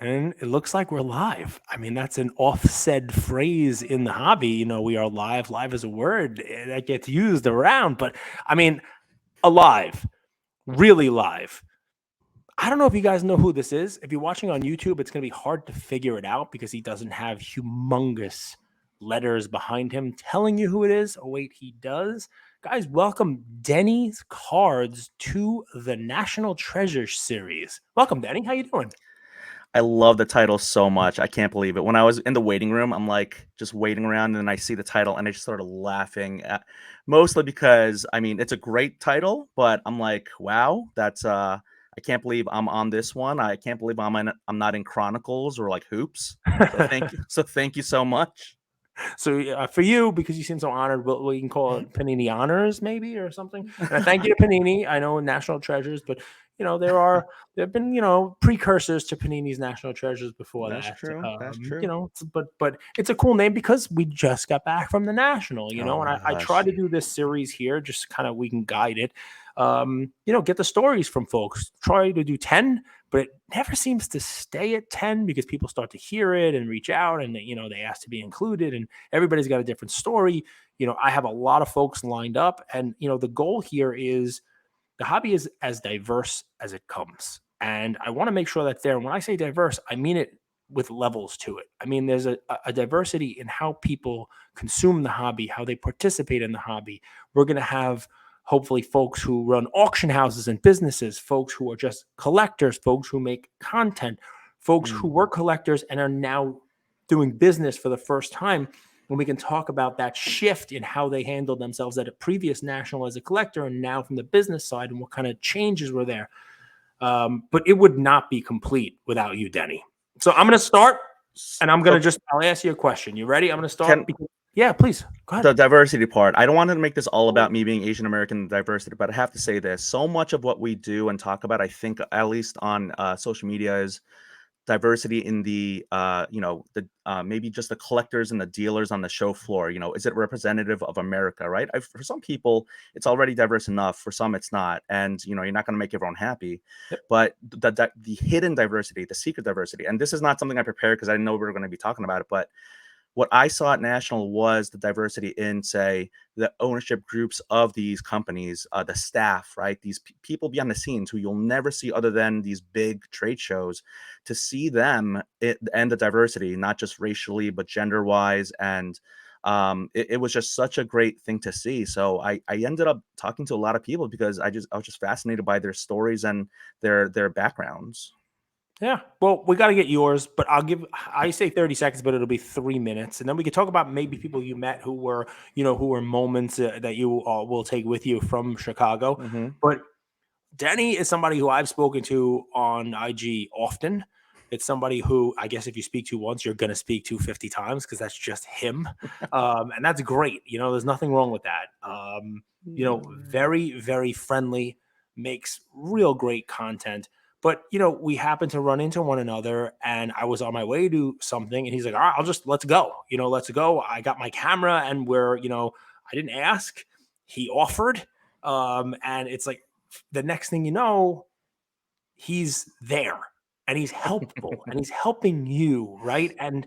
And it looks like we're live. I mean, that's an off-said phrase in the hobby. We are live. Live is a word that gets used around, but I mean, alive, really live. I don't know if you guys know who this is. If you're watching on YouTube, it's going to be hard to figure it out because he doesn't have humongous letters behind him telling you who it is. Oh, wait, he does. Guys, welcome Denny's Cards to the National Treasure Series. Welcome, Denny. How you doing? I love the title so much. I can't believe it. When I was in the waiting room, I'm like just waiting around and then I see the title and I just started laughing mostly because I mean, it's a great title, but I'm like, wow, that's I can't believe I'm on this one. I can't believe I'm not in Chronicles or like Hoops. So thank you. So thank you so much. So for you, because you seem so honored, we can call Mhm. it Panini Honors, maybe, or something. And I thank you to Panini. I know National Treasures, but there have been precursors to Panini's National Treasures before That's that. true. That's true. But it's a cool name because we just got back from the National. Oh And my I try gosh. to do this series here, just kind of we can guide it. Get the stories from folks. Try to do 10, but it never seems to stay at 10 because people start to hear it and reach out and they ask to be included, and everybody's got a different story. I have a lot of folks lined up, and the goal here is the hobby is as diverse as it comes, and I want to make sure that's there. And when I say diverse, I mean it with levels to it. I mean there's a diversity in how people consume the hobby, how they participate in the hobby. We're going to have hopefully folks who run auction houses and businesses, folks who are just collectors, folks who make content, folks who Mm. were collectors and are now doing business for the first time. And we can talk about that shift in how they handled themselves at a previous national as a collector and now from the business side and what kind of changes were there. But it would not be complete without you, Denny. So I'm going to start, and I'm going So to I'll ask you a question. You ready? I'm going to start. can Yeah, please. Go ahead. the diversity part. I don't want to make this all about me being Asian American diversity, but I have to say this. So much of what we do and talk about, I think, at least on social media, is diversity in the maybe just the collectors and the dealers on the show floor. Is it representative of America, right? For some people it's already diverse enough, for some it's not, and you're not going to make everyone happy. Yep. But the hidden diversity, the secret diversity, and this is not something I prepared because I didn't know we were going to be talking about it, but what I saw at National was the diversity in, say, the ownership groups of these companies, the staff, right? These people behind the scenes who you'll never see other than these big trade shows. To see them and the diversity, not just racially, but gender wise. And it was just such a great thing to see. So I ended up talking to a lot of people because I was just fascinated by their stories and their backgrounds. Yeah. Well, we got to get yours, but I say 30 seconds, but it'll be 3 minutes. And then we could talk about maybe people you met who were moments that you will take with you from Chicago. Hmm. But Denny is somebody who I've spoken to on IG often. It's somebody who I guess if you speak to once, you're going to speak to 50 times because that's just him. And that's great. There's nothing wrong with that. Very, very friendly, makes real great content. But, we happen to run into one another and I was on my way to something and he's like, all right, let's go. Let's go. I got my camera and I didn't ask. He offered. And it's like, the next thing you know, he's there and he's helpful and he's helping you, right? And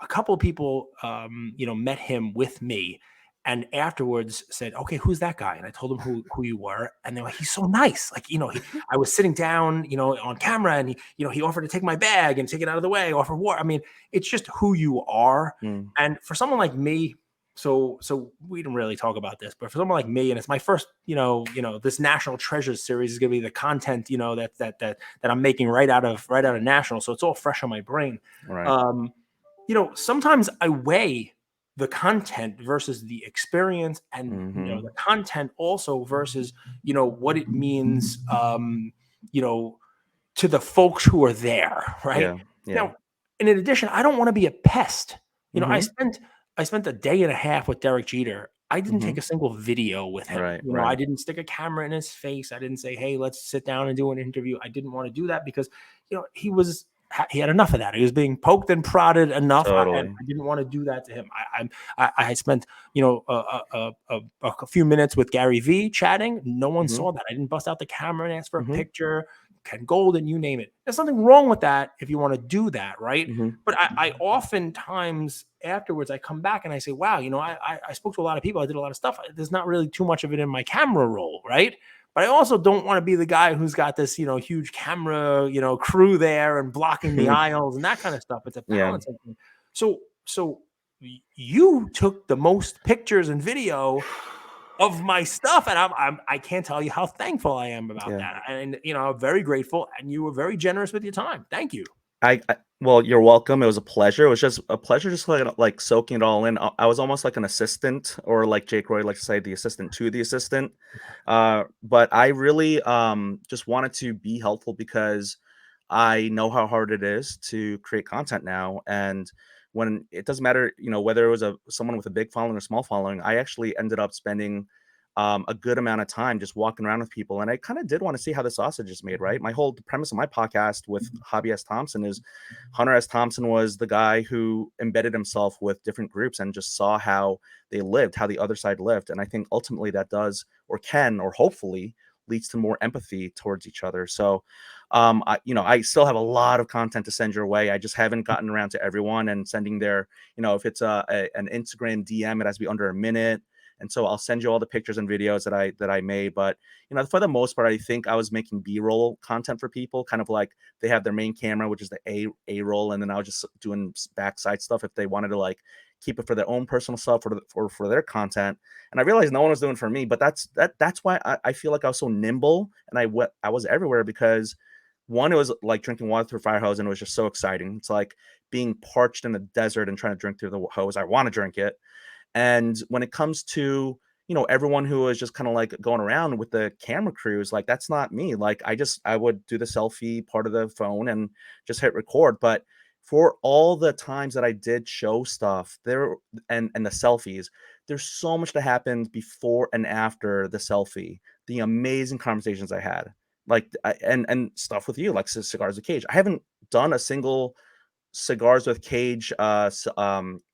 a couple of people, met him with me and afterwards said, okay, who's that guy? And I told them who you were. And they're like, he's so nice. Like, I was sitting down, on camera and he offered to take my bag and take it out of the way, offer water. I mean, it's just who you are. Mm. And for someone like me, so we didn't really talk about this, but for someone like me, and it's my first, this National Treasures series is going to be the content, that I'm making right out of National, so it's all fresh on my brain. Right. Um, sometimes I weigh the content versus the experience, and Hmm. the content also versus what it means, you know, to the folks who are there, right? Yeah. Yeah. Now, and in addition, I don't want to be a pest. I Hmm. spent a day and a half with Derek Jeter. I didn't Hmm. take a single video with him. Right. I Right. didn't stick a camera in his face. I didn't say, "Hey, let's sit down and do an interview." I didn't want to do that because, he had enough of that. He was being poked and prodded enough, and Totally. I didn't want to do that to him. I spent a few minutes with Gary V chatting. No one Hmm. saw that. I didn't bust out the camera and ask for a Hmm. picture. Ken Golden, you name it. There's nothing wrong with that if you want to do that, right? Mhm. But I oftentimes afterwards I come back and I say, wow, I spoke to a lot of people, I did a lot of stuff. There's not really too much of it in my camera roll, right? But I also don't want to be the guy who's got this, huge camera, crew there and blocking the aisles and that kind of stuff. It's a Yeah. balancing thing. So you took the most pictures and video of my stuff, and I can't tell you how thankful I am about Yeah. that. And I'm very grateful, and you were very generous with your time. Thank you. Well, you're welcome. It was a pleasure. It was just a pleasure, just like soaking it all in. I was almost like an assistant, or like Jake Roy likes to say, the assistant to the assistant. But I really just wanted to be helpful because I know how hard it is to create content now, and when it doesn't matter, whether it was someone with a big following or small following, I actually ended up spending a good amount of time just walking around with people. And I kind of did want to see how the sausage is made, right? The premise of my podcast with Hobby S. Thompson is Hunter S. Thompson was the guy who embedded himself with different groups and just saw how they lived, how the other side lived. And I think ultimately that does, or can, or hopefully leads to more empathy towards each other. So, I still have a lot of content to send your way. I just haven't gotten around to everyone and sending their, if it's an Instagram DM, it has to be under a minute. And so I'll send you all the pictures and videos that I made. But for the most part, I think I was making B-roll content for people, kind of like they have their main camera, which is the A roll, and then I was just doing backside stuff if they wanted to like keep it for their own personal stuff or for their content. And I realized no one was doing it for me, but that's why I feel like I was so nimble and I was everywhere, because one, it was like drinking water through a fire hose, and it was just so exciting. It's like being parched in the desert and trying to drink through the hose. I want to drink it. And when it comes to, everyone who is just kind of like going around with the camera crews, like that's not me. Like I would do the selfie part of the phone and just hit record. But for all the times that I did show stuff there and the selfies, there's so much that happened before and after the selfie. The amazing conversations I had, like and stuff with you, like Cigars with Cage. I haven't done a single Cigars with Cage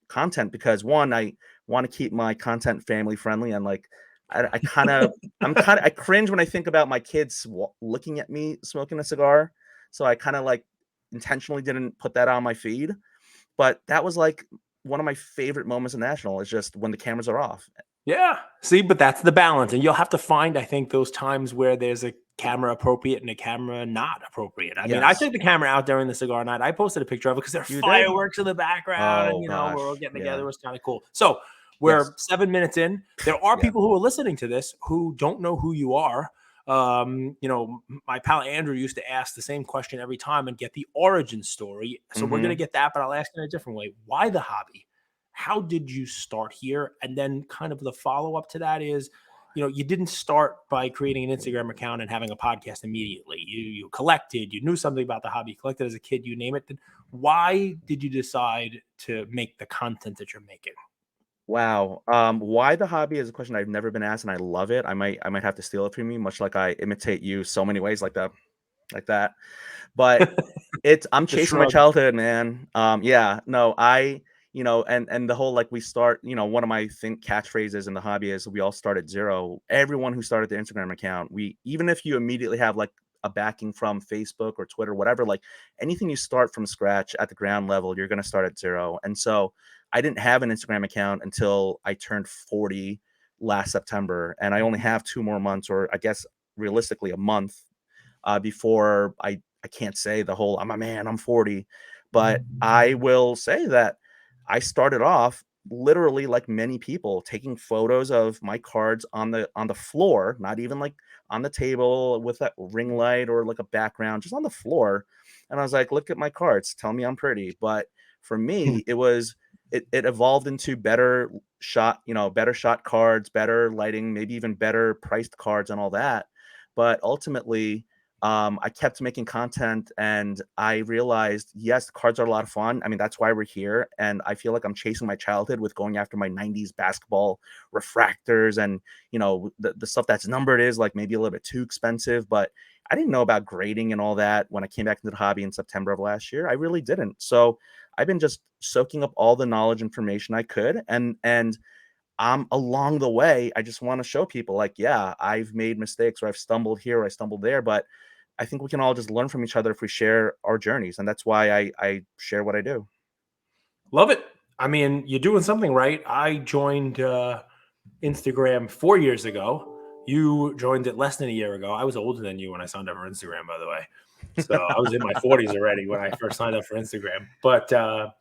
content because, one, I want to keep my content family friendly, and like I cringe when I think about my kids looking at me smoking a cigar, so I kind of like intentionally didn't put that on my feed. But that was like one of my favorite moments in National, is just when the cameras are off. Yeah. See, but that's the balance. And you'll have to find, I think, those times where there's a camera appropriate and a camera not appropriate. I mean, I Yes. took the camera out during the cigar night. I posted a picture of it because there are You did? fireworks in the background and, Oh we're all gosh. getting together. Yeah. It was kind of cool. So Yes. we're 7 minutes in. There are Yeah. people who are listening to this who don't know who you are. My pal Andrew used to ask the same question every time and get the origin story. So we're going to get that, but I'll ask it in a different way. Why the hobby? How did you start here? And then kind of the follow-up to that is, you didn't start by creating an Instagram account and having a podcast immediately. You collected, you knew something about the hobby, you collected as a kid, you name it. Then why did you decide to make the content that you're making? Wow. Why the hobby is a question I've never been asked, and I love it. I might have to steal it from you, much like I imitate you so many ways, like that. But I'm The chasing my shrug. childhood, man. Yeah, no, and the whole, like, we start, one of my catchphrases in the hobby is we all start at zero. Everyone who started the Instagram account, even if you immediately have like a backing from Facebook or Twitter, whatever, like anything you start from scratch at the ground level, you're going to start at zero. And so I didn't have an Instagram account until I turned 40 last September. And I only have 2 more months, or I guess realistically a month, before I can't say the whole I'm a man, I'm 40, but I will say that I started off literally like many people, taking photos of my cards on the floor, not even like on the table with that ring light or like a background, just on the floor. And I was like, look at my cards, tell me I'm pretty. But for me, it evolved into better shot cards, better lighting, maybe even better priced cards and all that. But ultimately, I kept making content, and I realized, yes, the cards are a lot of fun. I mean, that's why we're here. And I feel like I'm chasing my childhood with going after my 90s basketball refractors, and, the stuff that's numbered is like maybe a little bit too expensive. But I didn't know about grading and all that when I came back into the hobby in September of last year. I really didn't. So I've been just soaking up all the knowledge, information I could. And along the way, I just want to show people, like, yeah, I've made mistakes, or I've stumbled here, or I stumbled there, but I think we can all just learn from each other if we share our journeys, and that's why I share what I do. Love it. I mean, you're doing something right. I joined Instagram 4 years ago. You joined it less than a year ago. I was older than you when I signed up for Instagram, by the way. So I was in my 40s already when I first signed up for Instagram. But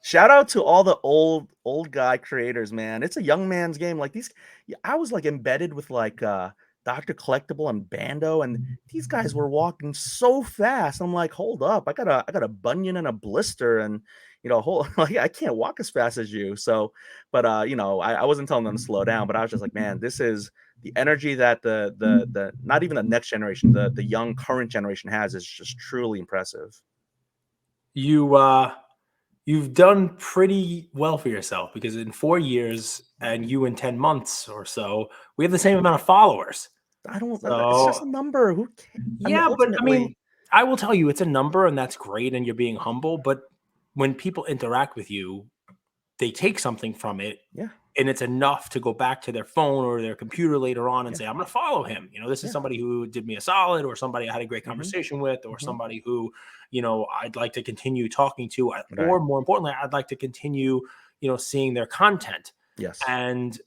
Shout out to all the old guy creators, man. It's a young man's game. Like these, yeah, I was like embedded with like Dr. Collectible and Bando, and these guys were walking so fast. I'm like, hold up, I got a bunion and a blister, and whole like I can't walk as fast as you. So, but I wasn't telling them to slow down, but I was just like, man, this is the energy that the not even the next generation, the young current generation has is just truly impressive. you you've done pretty well for yourself because in 4 years and you in 10 months or so, we have the same amount of followers. I don't. It's just So a number. Who? I mean, yeah, but I mean, ultimately, I will tell you it's a number and that's great and you're being humble. But when people interact with you, they take something from it yeah, and it's enough to go back to their phone or their computer later on and yeah, say, I'm going to follow him. This is yeah. somebody who did me a solid or somebody I had a great Mhm, conversation with or mhm. somebody who, I'd like to continue talking to, Right. or more importantly, I'd like to continue, seeing their content. Yes. And,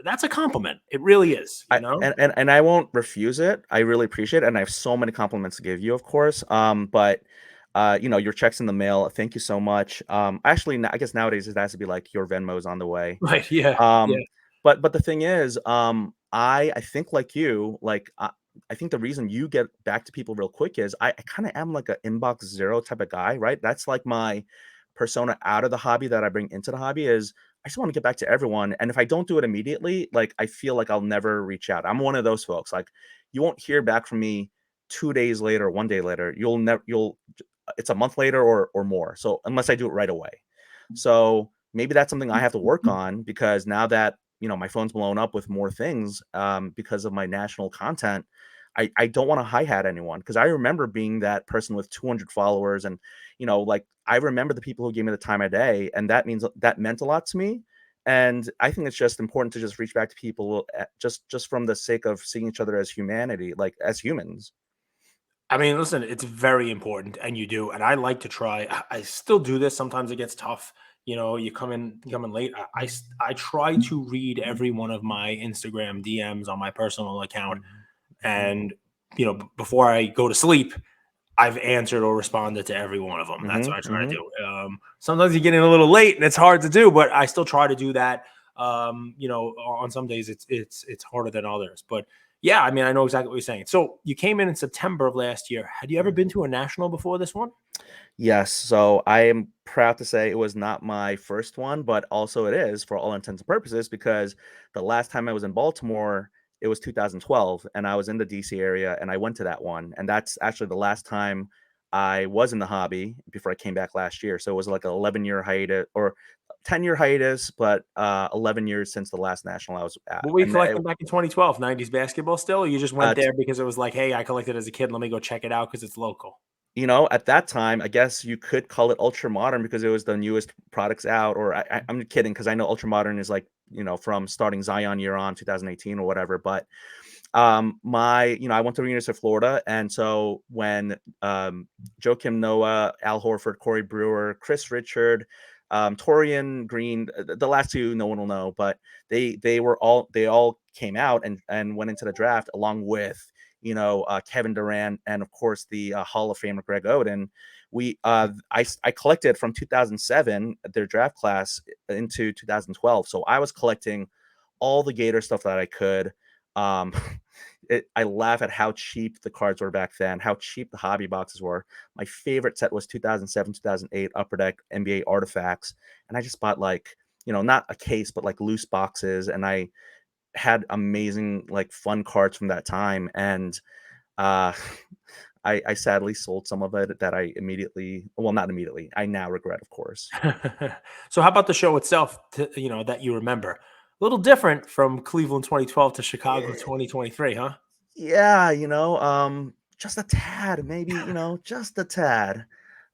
that's a compliment. It really is, I and I won't refuse it. I really appreciate it, and I have so many compliments to give you, of course. But your checks in the mail. Thank you so much. Actually, I guess nowadays it has to be like your Venmo's on the way. Right. Yeah. Yeah. Um, but the thing is, I think like you, like I think the reason you get back to people real quick is I kind of am like an inbox zero type of guy, right? That's like my persona out of the hobby that I bring into the hobby is I just want to get back to everyone. And if I don't do it immediately, like I feel like I'll never reach out. I'm one of those folks. Like you won't hear back from me 2 days later, one day later. You'll never you'll it's a month later or more. So unless I do it right away. So maybe that's something I have to work on because now that my phone's blown up with more things because of my national content, I don't want to hi hat anyone because I remember being that person with 200 followers and like I remember the people who gave me the time of day and that meant a lot to me. And I think it's just important to just reach back to people just from the sake of seeing each other as humanity, like as humans. I mean, listen, it's very important, and you do. And I like to try. I still do this. Sometimes it gets tough. You come in late. I try to read every one of my Instagram DMs on my personal account, Mhm, mhm, and before I go to sleep, I've answered or responded to every one of them. That's mhm, what I try to mhm. do. Sometimes you get in a little late, and it's hard to do, but I still try to do that. On some days it's harder than others, but yeah, I mean, I know exactly what you're saying. So you came in September of last year. Had you ever been to a national before this one? Yes, so I am proud to say it was not my first one, but also it is for all intents and purposes because the last time I was in Baltimore, it was 2012, and I was in the DC area, and I went to that one, and that's actually the last time I was in the hobby before I came back last year. So it was like an 11-year hiatus or 10-year hiatus, but 11 years since the last national I was at, What were you and collecting back in 2012? 90s basketball still? Or you just went uh, there because it was like, hey, I collected as a kid. Let me go check it out because it's local. At that time, I guess you could call it ultra modern because it was the newest products out. Or I'm kidding because I know ultra modern is like from starting Zion year on 2018 or whatever. But I went to the University of Florida, and so when Joakim Noah, Al Horford, Corey Brewer, Chris Richard, Torian Green, the last two no one will know, but they all came out and went into the draft along with Kevin Durant and of course the Hall of Famer Greg Oden. I collected from 2007 their draft class into 2012, so I was collecting all the Gator stuff that I could. Um, I laugh at how cheap the cards were back then, how cheap the hobby boxes were. My favorite set was 2007, 2008 Upper Deck NBA Artifacts, and I just bought like not a case but like loose boxes, and I had amazing like fun cards from that time. And uh, I sadly sold some of it that I immediately, well, not immediately, I now regret, of course. So how about the show itself, that you remember? A little different from Cleveland 2012 to Chicago Eh, 2023, huh? yeah, just a tad, maybe, just a tad.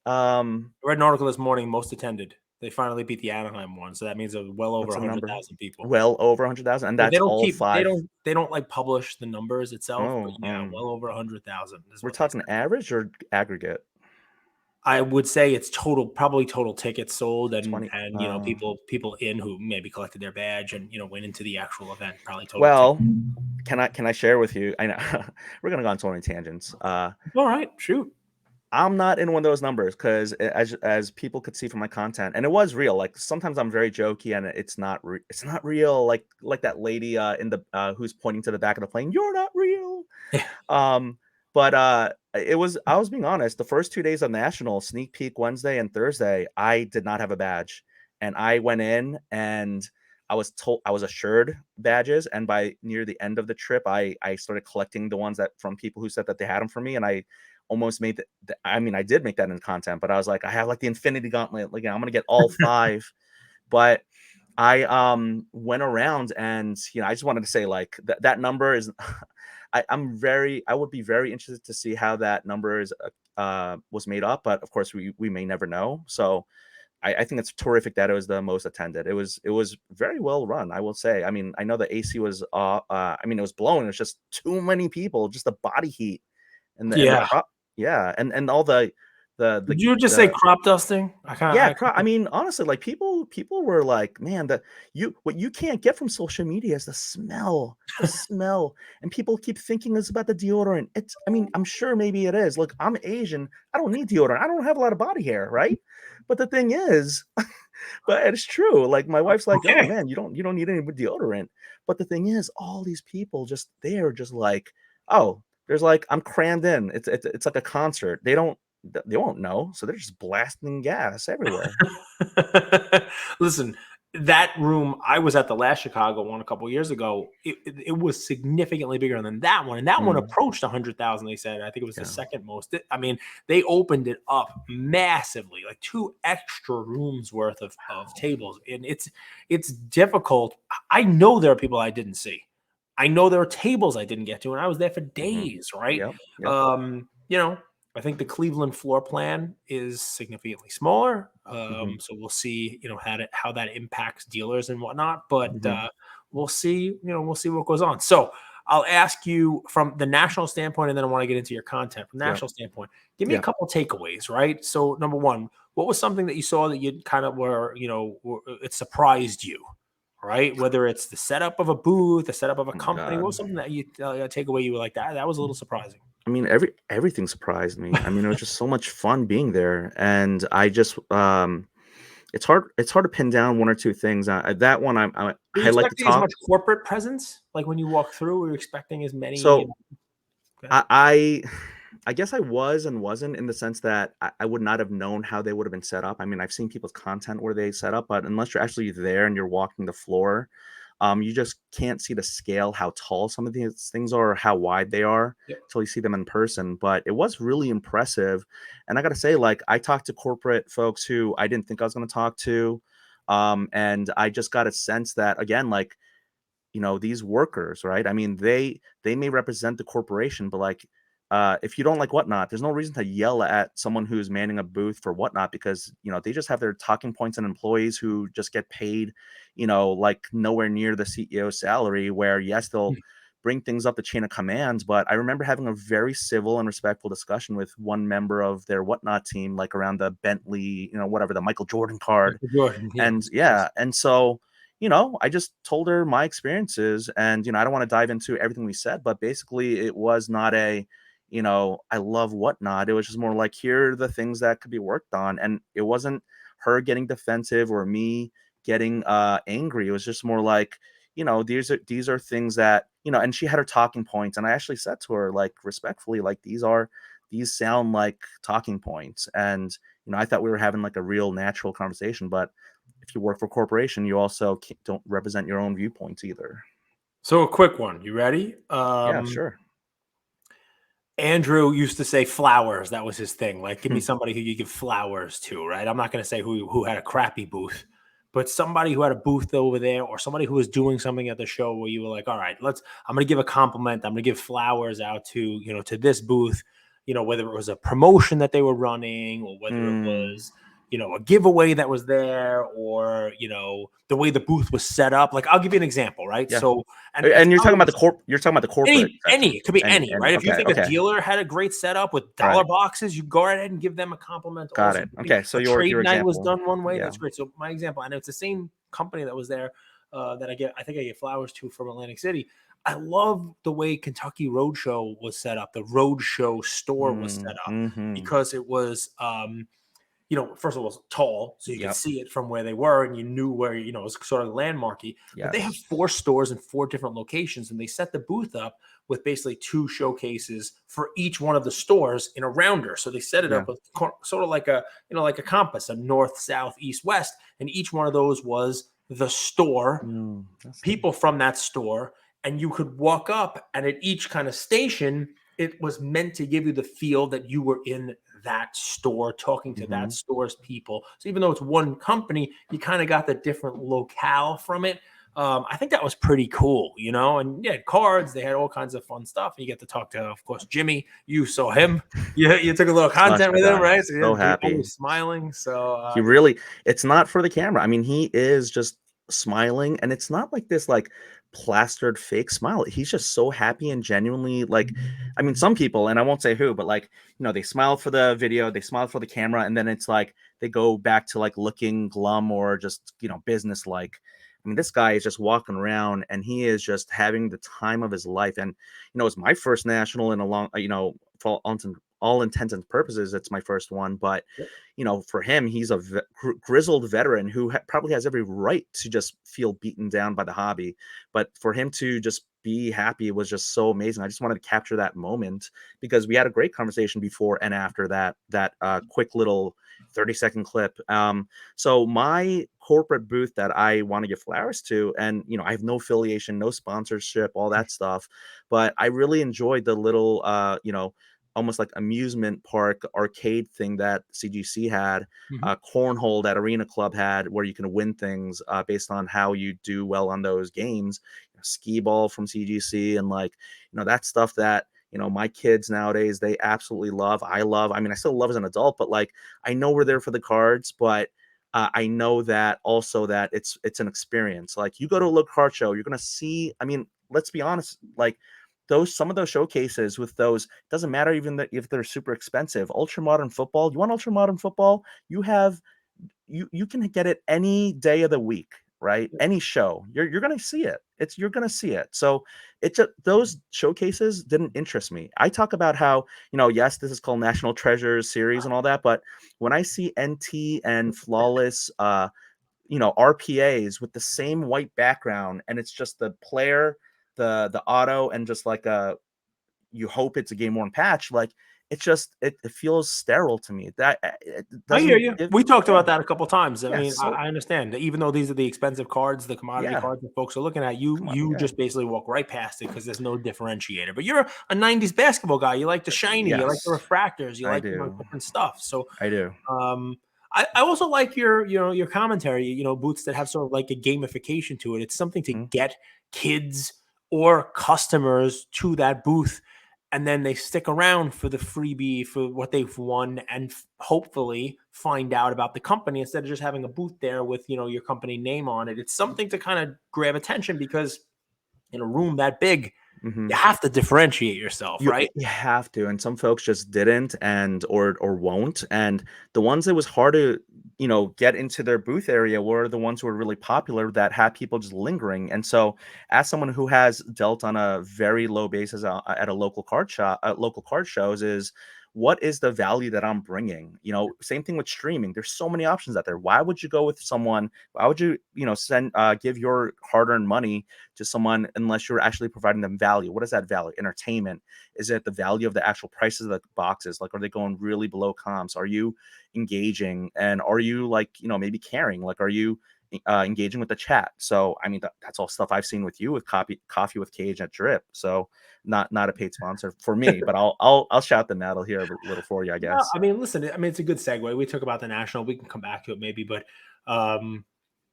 I read an article this morning, most attended. They finally beat the Anaheim one, so that means it was well over What's the number? 100,000 people. Well over 100,000, and Yeah, that's all five. they don't like publish the numbers itself, but Oh, yeah, well over 100,000 is we're what they talking said. average or aggregate? I would say it's probably total tickets sold, and 20. people in who maybe collected their badge and went into the actual event. Probably total tickets. Well, can I share with you? I know we're gonna go on so many tangents. All right, shoot. I'm not in one of those numbers because as people could see from my content, and it was real. Like sometimes I'm very jokey, and it's not real. Like that lady in the who's pointing to the back of the plane. You're not real. Um, but I was being honest. The first 2 days of National, sneak peek Wednesday and Thursday, I did not have a badge, and I went in and I was assured badges, and by near the end of the trip, I started collecting the ones that from people who said that they had them for me, and I almost made I mean, I did make that in content, but I was like, I have like the Infinity Gauntlet, like I'm gonna get all five, but I went around and I just wanted to say like that number is I would be very interested to see how that number is was made up, but of course we may never know. So I think it's terrific that it was the most attended. It was very well run, I will say. I mean, I know the AC was I mean it was blowing. It was just too many people, just the body heat and the Yeah. crop. Yeah, and all Did you just say the crop dusting? yeah, I mean, honestly, like people were like, man, what you can't get from social media is the smell, and people keep thinking it's about the deodorant. I mean, I'm sure maybe it is. Look, I'm Asian. I don't need deodorant. I don't have a lot of body hair, right? But the thing is, but it's true. Like my wife's like, oh Okay. man, you don't need any deodorant. But the thing is, all these people they're just like, oh, there's like I'm crammed in. It's like a concert. They won't know, so they're just blasting gas everywhere. Listen, that room, I was at the last Chicago one a couple years ago. It was significantly bigger than that one, and that one Mm, approached 100,000. They said, I think it was the yeah. second most. I mean, they opened it up massively, like two extra rooms worth of tables, and it's difficult. I know there are people I didn't see. I know there are tables I didn't get to, and I was there for Mhm. days. Right? Yep, yep. You know, I think the Cleveland floor plan is significantly smaller. Mhm, So we'll see, how that impacts dealers and whatnot. But mhm. we'll see, we'll see what goes on. So I'll ask you from the national standpoint, and then I want to get into your content from the Yep, national standpoint. Give me a yep. couple takeaways, right? So number one, what was something that you saw that you kind of it surprised you, right? Whether it's the setup of a booth, the setup of a Oh my company, what god. was something that you take away? You were like that was a little surprising. I mean, everything surprised me. I mean, it was just so much fun being there, and it's hard to pin down one or two things. That one Were you I like to expecting as talk. much corporate presence? Like, when you walk through, were you expecting as many? So Okay. I I guess I was and wasn't in the sense that I would not have known how they would have been set up. I mean, I've seen people's content where they set up, but unless you're actually there and you're walking the floor, you just can't see the scale, how tall some of these things are, or how wide they are Yep. until you see them in person. But it was really impressive. And I got to say, like, I talked to corporate folks who I didn't think I was going to talk to. And I just got a sense that, again, like, these workers, right? I mean, they may represent the corporation, but like if you don't like Whatnot, there's no reason to yell at someone who's manning a booth for Whatnot because they just have their talking points and employees who just get paid, like nowhere near the CEO's salary. Where yes, they'll bring things up the chain of commands, but I remember having a very civil and respectful discussion with one member of their Whatnot team, like around the Bentley, whatever the Michael Jordan card, Michael Jordan, yeah, and was crazy. yeah, and so I just told her my experiences, and I don't want to dive into everything we said, but basically it was not I love Whatnot. It was just more like, here are the things that could be worked on, and it wasn't her getting defensive or me getting angry. It was just more like, these are things that and she had her talking points, and I actually said to her, like, respectfully, like, these sound like talking points, and I thought we were having like a real natural conversation, but if you work for a corporation, you also don't represent your own viewpoints either. So a quick one. You ready? Yeah, sure. Andrew used to say flowers. That was his thing. Like, give me Hmm. somebody who you give flowers to, right? I'm not going to say who had a crappy booth, but somebody who had a booth over there, or somebody who was doing something at the show where you were like, all right, I'm going to give a compliment. I'm going to give flowers out to, to this booth, whether it was a promotion that they were running, or whether it Mm. was, a giveaway that was there, or the way the booth was set up. Like, I'll give you an example, right? Yeah. So, and it's And you're talking about probably the you're talking about the corporate any, section. it could be any, right? If you Okay, think a okay. dealer had a great setup with dollar Right. boxes, you go right ahead and give them a compliment Got also. it. Okay. So A your trade night was example. done one way. Yeah. That's great. So my example, and it's the same company that was there that I think I get flowers to from Atlantic City. I love the way Kentucky Roadshow was set up. The Roadshow store was set up Mm-hmm. because it was, first of all, it was tall, so you could Yep. see it from where they were, and you knew where, it was sort of landmarky. But they have Yes. 4 stores in 4 different locations, and they set the booth up with basically 2 showcases for each one of the stores in a rounder. So they set it Yeah. up with sort of like a compass, a north, south, east, west, and each one of those was the store, That's nice. people from that store, and you could walk up, and at each kind of station, it was meant to give you the feel that you were in that store talking to Mm-hmm. that store's people. So even though it's one company, you kind of got the different locale from it. I think that was pretty cool, and yeah, cards, they had all kinds of fun stuff. You get to talk to, of course, Jimmy. You saw him. You took a little Such content a with him, guy. right? So yeah, So happy. always smiling. So He really, it's not for the camera. I mean, he is just smiling, and it's not like this like plastered fake smile. He's just so happy and genuinely like, I mean, some people, and I won't say who, but like, they smile for the video, they smile for the camera, and then it's like they go back to like looking glum or just, business like. I mean, this guy is just walking around and he is just having the time of his life. And, it's my first national in a long, for all intents and purposes, it's my first one. But for him, he's a grizzled veteran who probably has every right to just feel beaten down by the hobby. But for him to just be happy was just so amazing. I just wanted to capture that moment because we had a great conversation before and after that quick little 30-second clip. So my corporate booth that I want to give flowers to, and I have no affiliation, no sponsorship, all that stuff, but I really enjoyed the little almost like amusement park arcade thing that CGC had, mhm. cornhole that Arena Club had, where you can win things based on how you do well on those games. Skee ball from CGC, and like that stuff that my kids nowadays they absolutely love. I love. I mean, I still love as an adult, but like I know we're there for the cards, but I know that also that it's an experience. Like you go to a local card show, you're gonna see. I mean, let's be honest. Like some of those showcases with those doesn't matter even that if they're super expensive. Ultra modern football. You want ultra modern football? You can get it any day of the week, right? Any show. You're gonna see it. You're gonna see it. So it's just those showcases didn't interest me. I talk about how, yes, this is called National Treasures series and all that, but when I see NT and flawless RPAs with the same white background and it's just the player, the auto, and just like you hope it's a game worn patch, like it's just it feels sterile to me. That it I hear doesn't you. give We talked yeah. about that a couple times. I Yeah, mean, so I understand that even though these are the expensive cards, the commodity yeah, cards that folks are looking at, you come on, you yeah, just basically walk right past it because there's no differentiator. But you're a '90s basketball guy. You like the shiny, you like the yes, refractors, you I like do, different stuff. So I do. um, I also like your commentary. Booths that have sort of like a gamification to it. It's something to Mhm. get kids or customers to that booth, and then they stick around for the freebie for what they've won, and hopefully find out about the company instead of just having a booth there with your company name on it. It's something to kind of grab attention because in a room that big, you Mhm. have to differentiate yourself, right? You have to, and some folks just didn't, and or won't. And the ones that was hard to get into their booth area were the ones who were really popular that had people just lingering. And so, as someone who has dealt on a very low basis at a local card shop, at local card shows, is what is the value that I'm bringing? Same thing with streaming. There's so many options out there. Why would you go with someone? Why would you send give your hard-earned money to someone unless you're actually providing them value? What is that value? Entertainment? Is it the value of the actual prices of the boxes? Like, are they going really below comps? Are you engaging? And are you like, maybe caring? Like, are you engaging with the chat? So, I mean, that's all stuff I've seen with you with coffee with Cage at Drip. So not a paid sponsor for me, but I'll shout them out here a little for you, I No, guess. I mean, listen, I mean, it's a good segue. We talk about the national. We can come back to it maybe, but um,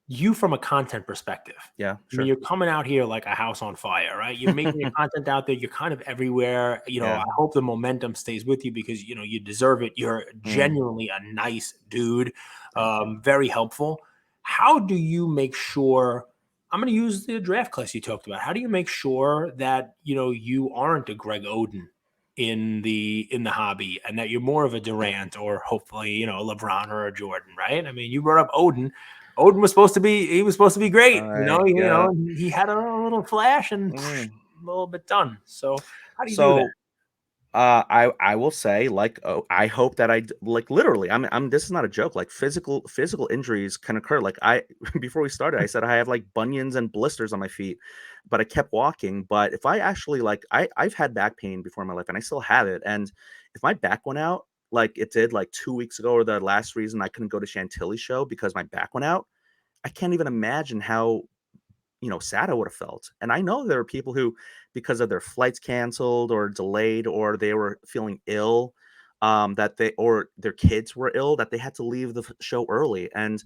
you from a content perspective. Yeah, I mean, sure. you're coming out here like a house on fire, right? You're making your content out there. You're kind of everywhere. I Yeah. hope the momentum stays with you because, you deserve it. You're Mm, genuinely a nice dude, thank you. very helpful. How do you make sure? I'm going to use the draft class you talked about. How do you make sure that, you aren't a Greg Oden in the hobby and that you're more of a Durant or hopefully, a LeBron or a Jordan, right? I mean, you brought up Oden. Odin was supposed to be All great, right. Yeah. he had a little flash and Mm. a little bit done. So how do you do that? So I will say, like, oh, I hope that like, literally, I'm this is not a joke. Like, physical injuries can occur. Like, I before we started, I said I have like bunions and blisters on my feet, but I kept walking. But if I actually, like, I've had back pain before in my life, and I still have it. And if my back went out, like it did like 2 weeks ago, or the last reason I couldn't go to Chantilly show because my back went out, I can't even imagine how, sad I would have felt. And I know there are people who, because of their flights canceled or delayed, or they were feeling ill, that they or their kids were ill, that they had to leave the show early. And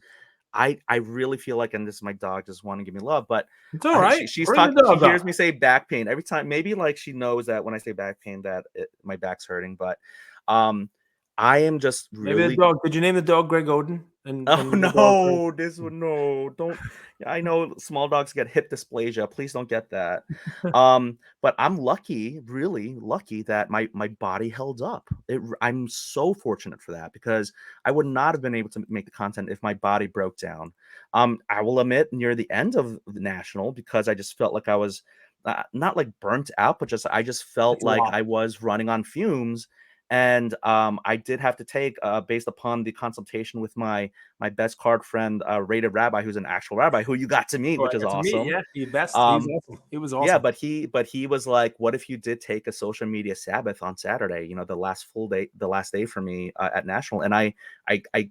I really feel like, and this is my dog just want to give me love, but It's all right. she's Bring the talking. She dog hears up. me say back pain every time. Maybe like she knows that when I say back pain that my back's hurting, but um, I am just Maybe the really. dog. Did you name the dog Greg Oden? And Oh the dog Greg? no, this one no, don't. Yeah, I know small dogs get hip dysplasia. Please don't get that. But I'm lucky, really lucky that my body held up. I'm so fortunate for that because I would not have been able to make the content if my body broke down. I will admit near the end of the national, because I just felt like I was not like burnt out, but just I just felt It's a like lot. I was running on fumes. And I did have to take, based upon the consultation with my best card friend, Rated Rabbi, who's an actual rabbi who you got to meet, So I which is got to meet. awesome. Yeah, the best. He's Um, awesome. He was yeah, awesome. but he was like, "What if you did take a social media Sabbath on Saturday? The last full day, the last day for me at National." And I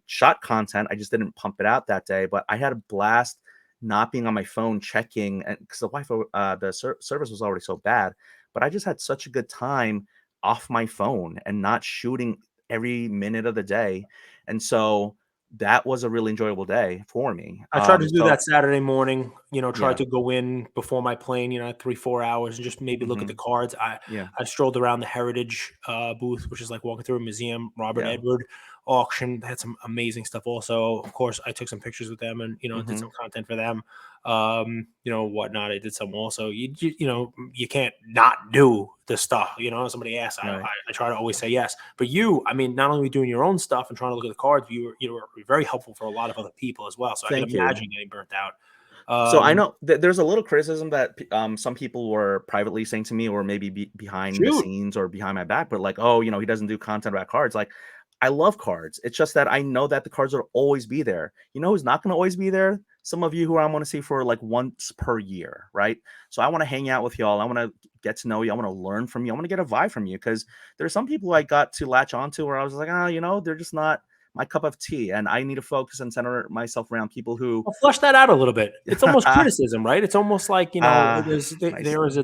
shot content. I just didn't pump it out that day, but I had a blast not being on my phone checking, and because the service was already so bad. But I just had such a good time off my phone and not shooting every minute of the day, and so that was a really enjoyable day for me. I tried to do So that Saturday morning, tried yeah, to go in before my plane, 3, 4 hours and just maybe look at the hmm, cards. I yeah, I strolled around the Heritage booth, which is like walking through a museum, Robert yeah, Edward auction. They had some amazing stuff also. Of course, I took some pictures with them and, did hmm, some content for them. Whatnot. I did some also. You can't not do the stuff. Somebody asked, I, I, right. I try to always say yes. But I mean, not only doing your own stuff and trying to look at the cards, you were very helpful for a lot of other people as well. So I can Thank you. imagine getting burnt out. So I Um, know there's a little criticism that some people were privately saying to me, or maybe behind the Shoot. scenes or behind my back, but like, oh, he doesn't do content about cards. Like, I love cards. It's just that I know that the cards will always be there. You know who's not going to always be there? Some of you who I want to see for like once per year, right? So I want to hang out with y'all. I want to get to know you. I want to learn from you. I want to get a vibe from you, because there's some people I got to latch onto where I was like, they're just not my cup of tea, and I need to focus and center myself around people who. I'll flush that out a little bit. It's almost criticism, right? It's almost like Nice. there's a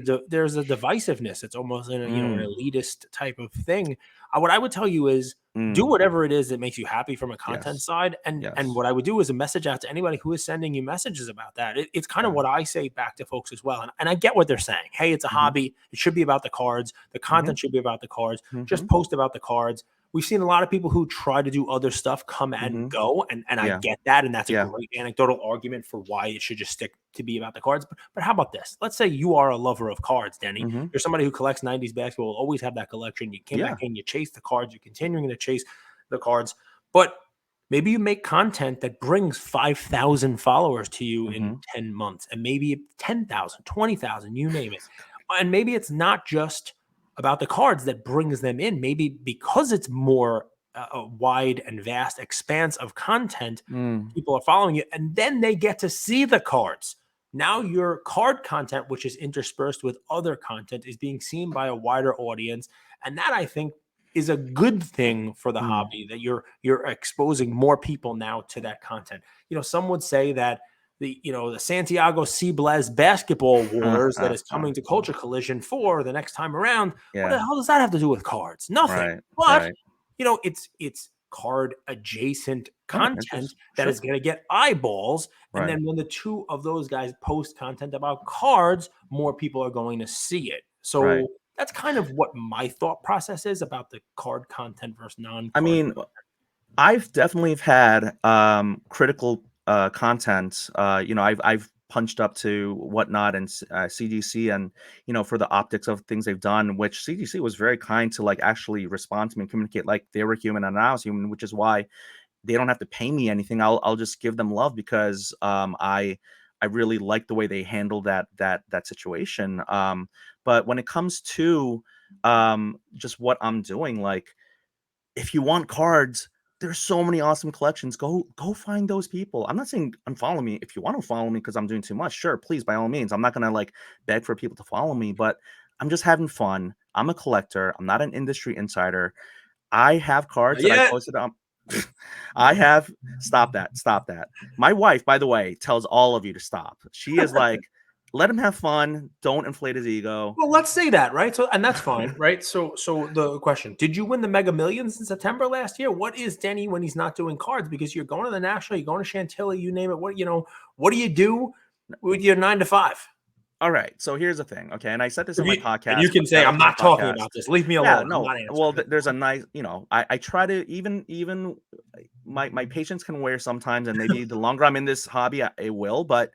divisiveness. It's almost an Mm, elitist type of thing. What I would tell you is do mm, whatever it is that makes you happy from a content yes, side, and yes, what I would do is a message out to anybody who is sending you messages about that. It's kind of yeah, what I say back to folks as well, and I get what they're saying. Hey, it's a mhm, hobby. It should be about the cards. The mhm, content should be about the cards. Just mhm, post about the cards. We've seen a lot of people who try to do other stuff come and mhm, go, and I yeah, get that, and that's a yeah, great anecdotal argument for why it should just stick to be about the cards. But how about this? Let's say you are a lover of cards, Denny. mhm, You're somebody who collects 90s basketball, will always have that collection. You came back yeah, in, you chase the cards, you're continuing to chase the cards, but maybe you make content that brings 5,000 followers to you in mhm, 10 months, and maybe 10,000, 20,000, you name it. And maybe it's not just about the cards that brings them in. Maybe because it's more a wide and vast expanse of content, mm, people are following you, and then they get to see the cards. Now your card content, which is interspersed with other content, is being seen by a wider audience, and that I think is a good thing for the mm, hobby that you're exposing more people now to that content. Some would say that the Santiago Cibles basketball wars that is coming to Culture Collision for the next time around. What the yeah, hell does that have to do with cards? Nothing. right, But right, it's card adjacent Oh, content interesting. that Sure. is going to get eyeballs. And Right. then when the two of those guys post content about cards, more people are going to see it. Right. So that's kind of what my thought process is about the card content versus I non-card. mean, I've definitely had critical content. I've punched up to whatnot and CGC, and for the optics of things they've done, which CGC was very kind to like actually respond to me and communicate like they were human and I was human, which is why they don't have to pay me anything. I'll just give them love because I really like the way they handle that situation. But when it comes to just what I'm doing, like if you want cards, there's so many awesome collections. Go find those people. I'm not saying unfollow me. If you want to follow me because I'm doing too much, sure, please by all means. I'm not gonna like beg for people to follow me, but I'm just having fun. I'm a collector. I'm not an industry insider. I have cards that I Yeah. posted on. I have stop that. Stop that. My wife, by the way, tells all of you to stop. She is like, let him have fun. Don't inflate his ego. Well, let's say that, right? So, and that's fine, right? So the question: did you win the Mega Millions in September last year? What is Denny when he's not doing cards? Because you're going to the National, you're going to Chantilly, you name it. What do you do with your 9 to 5? All right. So here's the thing. Okay. And I said this If in my you, and you podcast. can say, Shout out "I'm to my not talking podcast. about this. Leave me Yeah. alone. I'm No. not Well, answering." there's a nice, I try to even my patience can wear sometimes, and maybe the longer I'm in this hobby, it will. But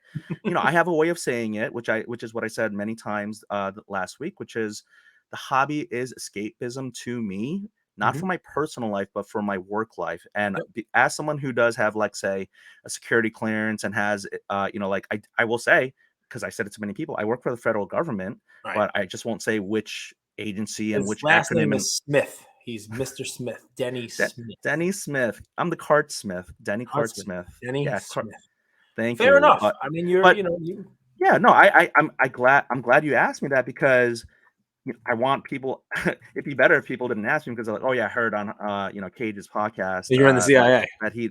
I have a way of saying it, which is what I said many times last week, which is the hobby is escapism to me, not for Mhm. my personal life, but for my work life. And Yep. as someone who does have, like, say, a security clearance and has, like I will say, because I said it to many people, I work for the federal government, Right. but I just won't say which agency and His which last name acronym. And is Smith. He's Mr. Smith, Denny Smith. Denny Smith. I'm the cart smith, Denny Cart Huntsman, Smith. Denny Yeah, Smith. thank Fair you. enough. I mean, But you. yeah, no, I'm glad you asked me that because I want people. It'd be better if people didn't ask me because they're like, oh yeah, I heard on Cage's podcast You're in the that CIA. that he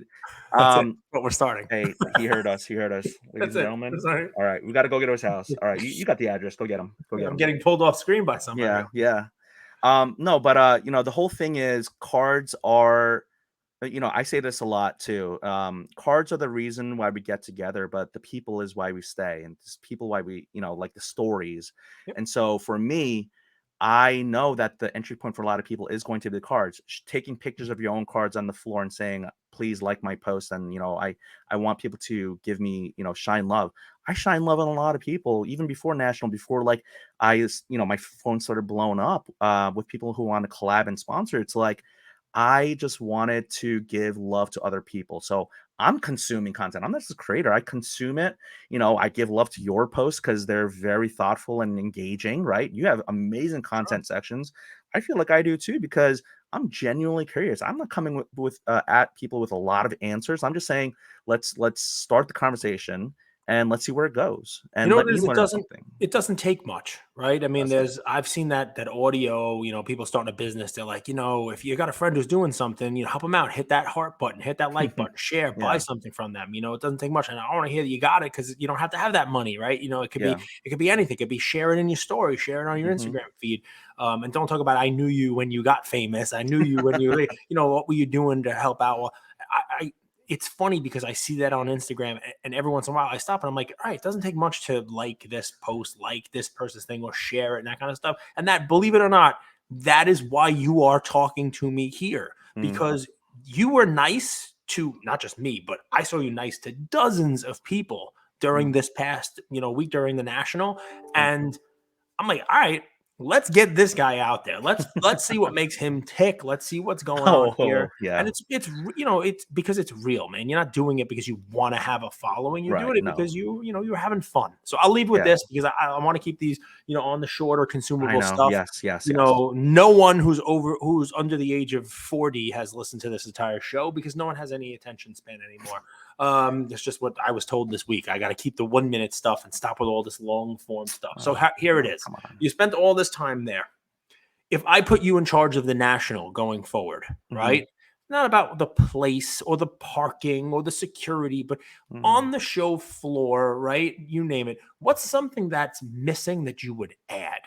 That's it. um What we're starting. hey, he heard us. He heard us, ladies That's and it. gentlemen. That's all right. All right, we got to go get to his house. All right, you got the address. Go get him. Go Yeah, get I'm him. getting pulled off screen by somebody. Yeah, yeah. No, but the whole thing is cards are I say this a lot too. Cards are the reason why we get together, but the people is why we stay, and it's people why we, like the stories. Yep. And so for me, I know that the entry point for a lot of people is going to be the cards. Taking pictures of your own cards on the floor and saying, "Please like my post," and I want people to give me, shine love. I shine love on a lot of people, even before national, before like my phone started blowing up with people who want to collab and sponsor. It's like I just wanted to give love to other people. So I'm consuming content. I'm not just a creator. I consume it. I give love to your posts because they're very thoughtful and engaging, right? You have amazing Sure. content sections. I feel like I do too because I'm genuinely curious. I'm not coming with at people with a lot of answers. I'm just saying, let's start the conversation and let's see where it goes You and know let what it me is? learn something. It doesn't take much, right? I mean, Doesn't. I've seen that audio, people starting a business, they're like, if you got a friend who's doing something, help them out, hit that heart button, hit that like button, share, buy Yeah. something from them. It doesn't take much. And I want to hear that you got it because you don't have to have that money, right? Yeah. It could be anything. It could be share it in your story, share it on your Hmm. Instagram feed. And don't talk about I knew you when you got famous. I knew you when you, what were you doing to help out? Well, I it's funny because I see that on Instagram and every once in a while I stop and I'm like, all right, it doesn't take much to like this post, like this person's thing or share it and that kind of stuff. And that, believe it or not, that is why you are talking to me here Mm. because you were nice to not just me, but I saw you nice to dozens of people during Mm. this past, week during the national. Thank you. And I'm like, all right, let's get this guy out there. Let's see what makes him tick. Let's see what's going on here. Oh, yeah. And it's because it's real, man. You're not doing it because you want to have a following. You're Right. doing it No. because you're having fun. So I'll leave with Yeah. this because I want to keep these, on the shorter I consumable know. stuff. Yes, yes, yes. No one who's under the age of 40 has listened to this entire show because no one has any attention span anymore. It's just what I was told this week. I got to keep the 1 minute stuff and stop with all this long form stuff. So here it Oh, is. come on. You spent all this time there. If I put you in charge of the national going forward, Mhm, right? Not about the place or the parking or the security, but mhm. on the show floor, right? You name it. What's something that's missing that you would add?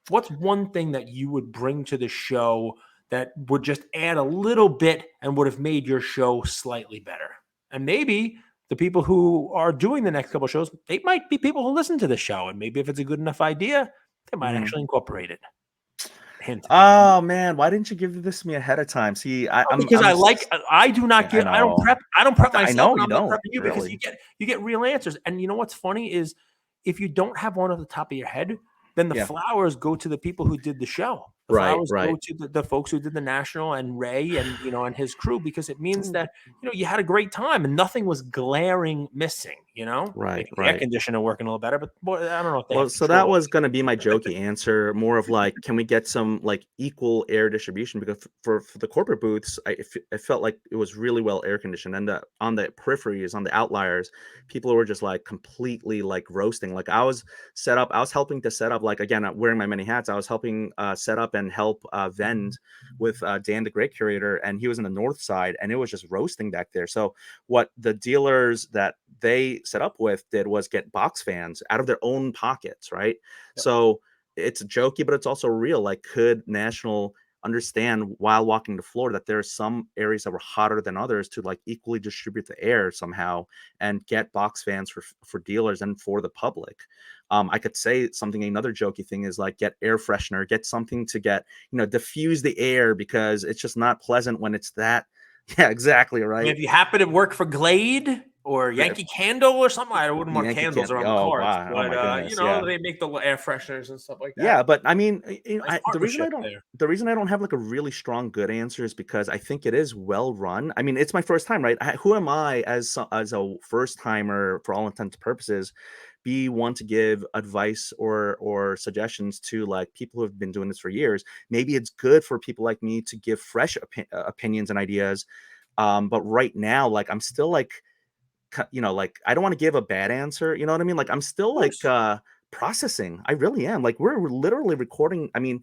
What's one thing that you would bring to the show that would just add a little bit and would have made your show slightly better. And maybe the people who are doing the next couple shows, they might be people who listen to the show. And maybe if it's a good enough idea, they might Mhm. actually incorporate it. Hint, hint. Oh man, why didn't you give this to me ahead of time? See, Because I do not yeah, I give know. I don't prep I myself, know and you I'm not don't prepping you because really. you get real answers. And you know what's funny is if you don't have one at the top of your head, then the Yeah. flowers go to the people who did the show. The Right, flowers right. go to the folks who did the national and Ray and and his crew, because it means Mm, that you had a great time and nothing was glaring missing. right, Maybe the air right. conditioner working a little better, but boy, I don't know if they Well, have so that control. was gonna be my jokey answer, more of like, can we get some like equal air distribution? Because for the corporate booths, I felt like it was really well air conditioned, and on the peripheries, on the outliers, people were just like completely like roasting. Like I was helping to set up. Like again, wearing my many hats, I was helping set up and help vend with Dan, the great curator, and he was in the north side, and it was just roasting back there. So what the dealers that they set up with did was get box fans out of their own pockets, right? Yep. So it's jokey, but it's also real. Like, could National understand while walking the floor that there are some areas that were hotter than others to like equally distribute the air somehow and get box fans for dealers and for the public? I could say something. Another jokey thing is like get air freshener, get something to get diffuse the air because it's just not pleasant when it's that. Yeah, exactly I mean, right. if you happen to work for Glade or Yankee Candle or something, I wouldn't want Yankee candles can't. around the Oh cards, wow. Oh but my goodness. Yeah. they make the air fresheners and stuff like that. Yeah, but I mean, Nice partnership there. the reason I don't have like a really strong good answer is because I think it is well run. I mean, it's my first time, right? Who am I as a first timer for all intents and purposes? Be one to give advice or suggestions to like people who have been doing this for years. Maybe it's good for people like me to give fresh opinions and ideas. But right now, like I'm still like like I don't want to give a bad answer, you know what I mean? Like I'm Of still like course. processing. I really am. Like we're literally recording. I mean,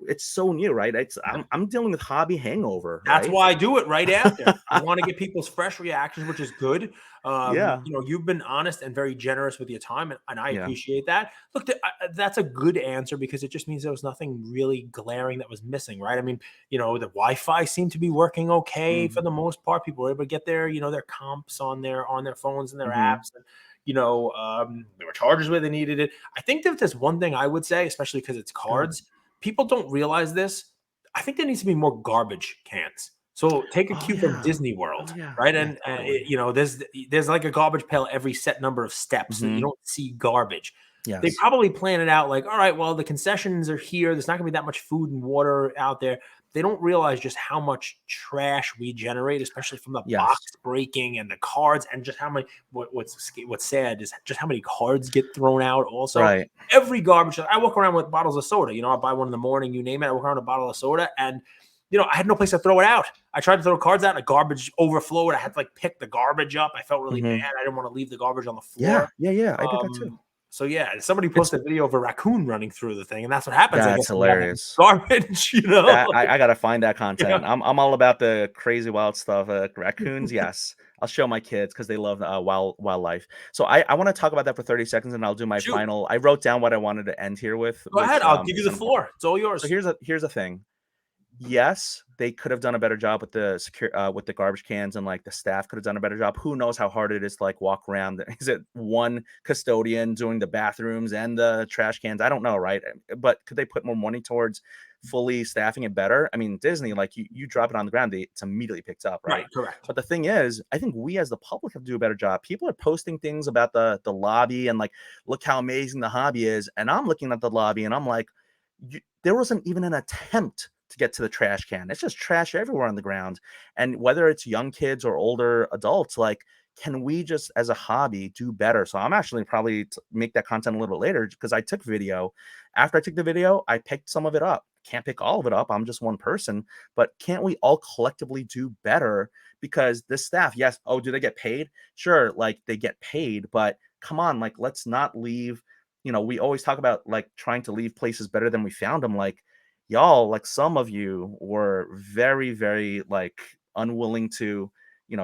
it's so new, right? Yeah. I'm dealing with hobby hangover, That's right? why I do it right after. I want to get people's fresh reactions, which is good. Yeah. You've been honest and very generous with your time, and I Yeah. appreciate that. Look, that's a good answer because it just means there was nothing really glaring that was missing, right? I mean, the Wi-Fi seemed to be working okay for Mm-hmm. the most part. People were able to get their comps on their phones and their Mm-hmm. apps, and there were chargers where they needed it. I think that there's one thing I would say, especially because it's Go ahead. cards. People don't realize this. I think there needs to be more garbage cans. So take a Oh cue from yeah. Disney Oh World, yeah. right? Yeah. And Totally. there's like a garbage pail every set number of steps that you Mm-hmm. don't see garbage. They Yes. probably plan it out like, all right, well, the concessions are here. There's not going to be that much food and water out there. They don't realize just how much trash we generate, especially from the box Yes. breaking and the cards, and just how many. What's sad is just how many cards get thrown out. Also, Right. every garbage. I walk around with bottles of soda. I buy one in the morning. You name it. I walk around with a bottle of soda, and I had no place to throw it out. I tried to throw cards out, and the garbage overflowed. I had to like pick the garbage up. I felt really bad. Mm-hmm. I didn't want to leave the garbage on the Yeah. floor. Yeah. Yeah. I did that too. Um, so yeah, somebody It's posted a video of a raccoon running through the thing, and that's what happens, I That's guess, when you have that hilarious. garbage. That Like, I gotta find that yeah. content. I'm all about the crazy wild stuff. Raccoons, yes. I'll show my kids because they love wildlife. So I want to talk about that for 30 seconds, and I'll do my Shoot, final. I wrote down what I wanted to end here with, go ahead. which I'll give you is the an important. floor. It's all So yours. here's a thing. Yes, they could have done a better job with the with the garbage cans, and like the staff could have done a better job. Who knows how hard it is to like walk around? Is it one custodian doing the bathrooms and the trash cans? I don't know, right? But could they put more money towards fully staffing it better? I mean, Disney, like you drop it on the ground, it's immediately picked up, Right, right? correct. But the thing is, I think we as the public have to do a better job. People are posting things about the lobby and like, look how amazing the hobby is, and I'm looking at the lobby and I'm like, there wasn't even an attempt to get to the trash can. It's just trash everywhere on the ground. And whether it's young kids or older adults, like, can we just as a hobby do better? So I'm actually probably make that content a little bit later because I took video. After I took the video, I picked some of it up. Can't pick all of it up. I'm just one person, but can't we all collectively do better? Because this staff, yes, oh, do they get paid? Sure, like they get paid, but come on, like let's not leave. We always talk about like trying to leave places better than we found them. Like y'all, like some of you were very, very like unwilling to,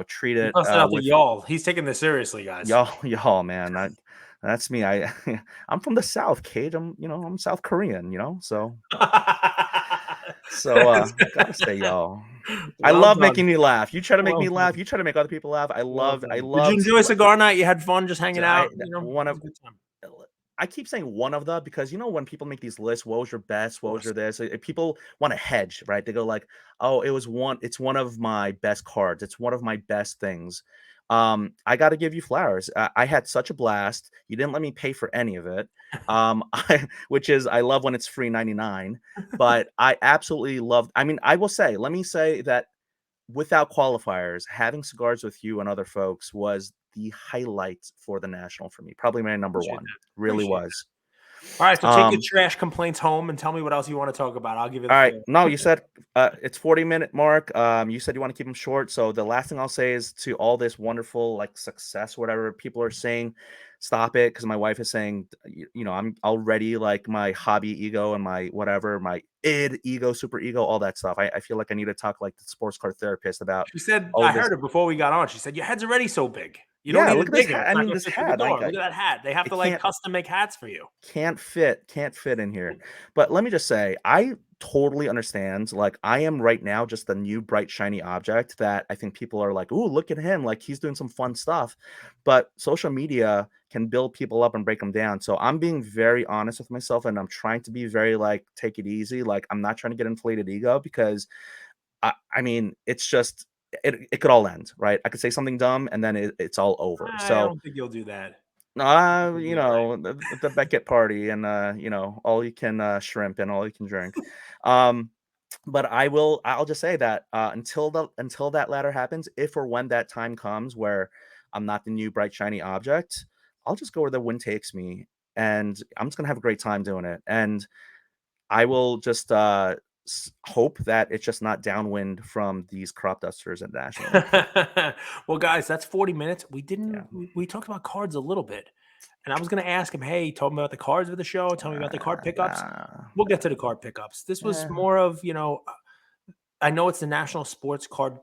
treat He it busted out the with y'all. He's taking this seriously, guys. y'all, y'all, man. That's me. I'm from the South, Cage. I'm South Korean, so So gotta say, y'all. I Well love done. making you laugh. You try to make Well me laugh. done. You try to make other people laugh. Well I done. Did you loved enjoy cigar night? You had fun just hanging I out? You know, one it of was a good time. I keep saying one of the because you know when people make these lists, what was your best, Of what was course. your this? People want to hedge, right? They go like, "Oh, it's one of my best cards. It's one of my best things." I got to give you flowers. I had such a blast. You didn't let me pay for any of it. Which is I love when it's free 99, but I absolutely loved. I mean, I will say, let me say that without qualifiers, having cigars with you and other folks was the highlight for the national for me. Probably my number Appreciate one. that. Really Appreciate was. All right, so take your Um, trash complaints home and tell me what else you want to talk about. I'll give you the all right. floor. No, you said it's 40-minute mark. You said you want to keep them short. So the last thing I'll say is to all this wonderful like success, whatever people are saying, stop it. Because my wife is saying, you know, I'm already like my hobby ego and my whatever, my id ego, super ego, all that stuff. I feel like I need to talk like the sports car therapist about She said, all I this. heard it before we got on. She said, your head's already so big. You don't Yeah, need look it at this bigger. hat. It's I not mean, going to this fit through the hat. door. Look at that hat. They have I to like can't custom make hats for you. can't fit in here. But let me just say, I totally understand. Like, I am right now just the new bright shiny object that I think people are like, "Ooh, look at him! Like he's doing some fun stuff." But social media can build people up and break them down. So I'm being very honest with myself, and I'm trying to be very like take it easy. Like I'm not trying to get inflated ego because I mean it's just it could all end right. I could say something dumb and then it's all over. I So don't think you'll do that. You'll you be all right. know, the Beckett party and you know, all you can shrimp and all you can drink. Um, but I'll just say that until that latter happens, if or when that time comes where I'm not the new bright shiny object, I'll just go where the wind takes me and I'm just gonna have a great time doing it. And I will just hope that it's just not downwind from these crop dusters at National. Well, guys, that's 40 minutes. Yeah. We talked about cards a little bit. And I was going to ask him, hey, told me about the cards of the show. Tell me about the card pickups. Yeah. We'll get to the card pickups. This was Yeah. more of, I know it's the National Sports Card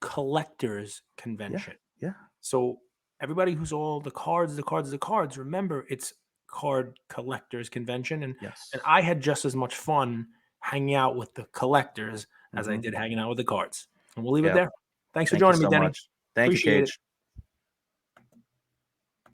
Collectors Yeah. Convention. Yeah. So everybody who's all the cards, remember it's card collectors convention. And Yes. I had just as much fun hanging out with the collectors as I Hmm. did hanging out with the cards. And we'll leave it Yep. there. Thanks for Thank you joining me, so Denny. much. Thank you, Appreciate it. Cage.